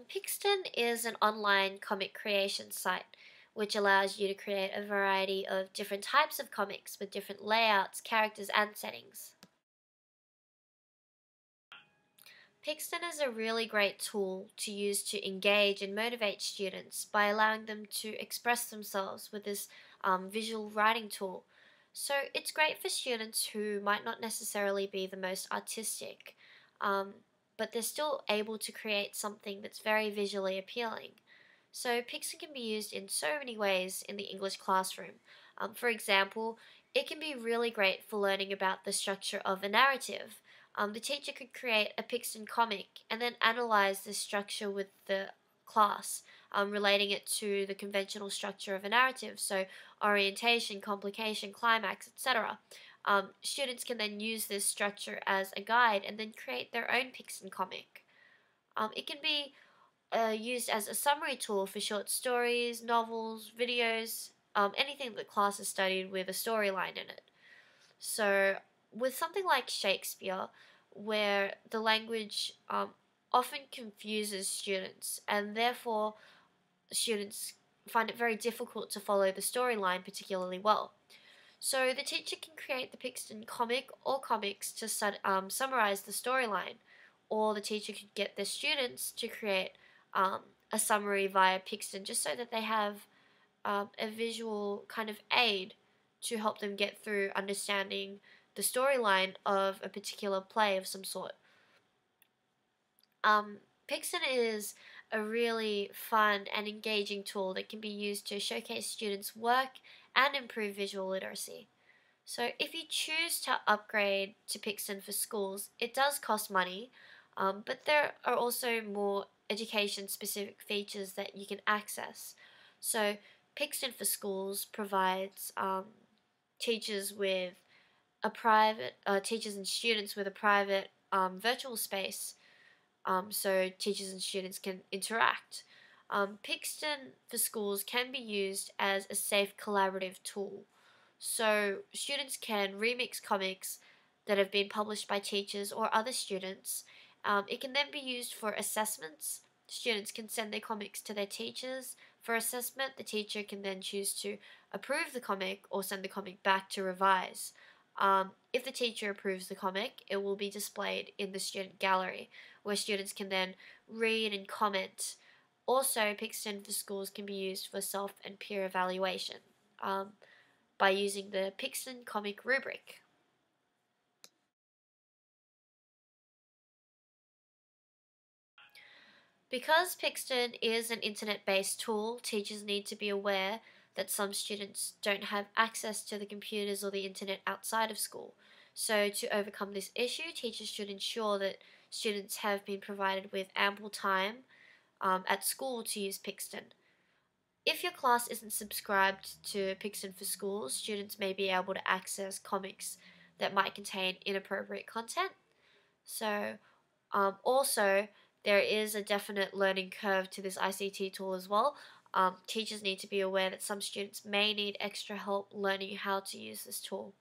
Pixton is an online comic creation site which allows you to create a variety of different types of comics with different layouts, characters, and settings. Pixton is a really great tool to use to engage and motivate students by allowing them to express themselves with this visual writing tool. So it's great for students who might not necessarily be the most artistic, um, but they're still able to create something that's very visually appealing. So Pixton can be used in so many ways in the English classroom. For example, it can be really great for learning about the structure of a narrative. The teacher could create a Pixton comic and then analyze the structure with the class, relating it to the conventional structure of a narrative, so orientation, complication, climax, etc. Students can then use this structure as a guide and then create their own Pixton comic. It can be used as a summary tool for short stories, novels, videos, anything that class has studied with a storyline in it. So, with something like Shakespeare, where the language often confuses students, and therefore students find it very difficult to follow the storyline particularly well. So, the teacher can create the Pixton comic or comics to summarize the storyline, or the teacher could get the students to create um, a summary via Pixton just so that they have a visual kind of aid to help them get through understanding the storyline of a particular play of some sort. Um, Pixton is a really fun and engaging tool that can be used to showcase students' work and improve visual literacy. So, if you choose to upgrade to Pixton for schools, it does cost money, but there are also more education specific features that you can access. So, Pixton for schools provides teachers with teachers and students with a private virtual space, so teachers and students can interact. Pixton for schools can be used as a safe collaborative tool. So students can remix comics that have been published by teachers or other students. It can then be used for assessments. Students can send their comics to their teachers for assessment. The teacher can then choose to approve the comic or send the comic back to revise. If the teacher approves the comic, it will be displayed in the student gallery, where students can then read and comment. Also, Pixton for schools can be used for self and peer evaluation by using the Pixton comic rubric. Because Pixton is an internet-based tool, teachers need to be aware that some students don't have access to the computers or the internet outside of school. So to overcome this issue, teachers should ensure that students have been provided with ample time at school to use Pixton. If your class isn't subscribed to Pixton for Schools, students may be able to access comics that might contain inappropriate content. So, also, there is a definite learning curve to this ICT tool as well. Teachers need to be aware that some students may need extra help learning how to use this tool.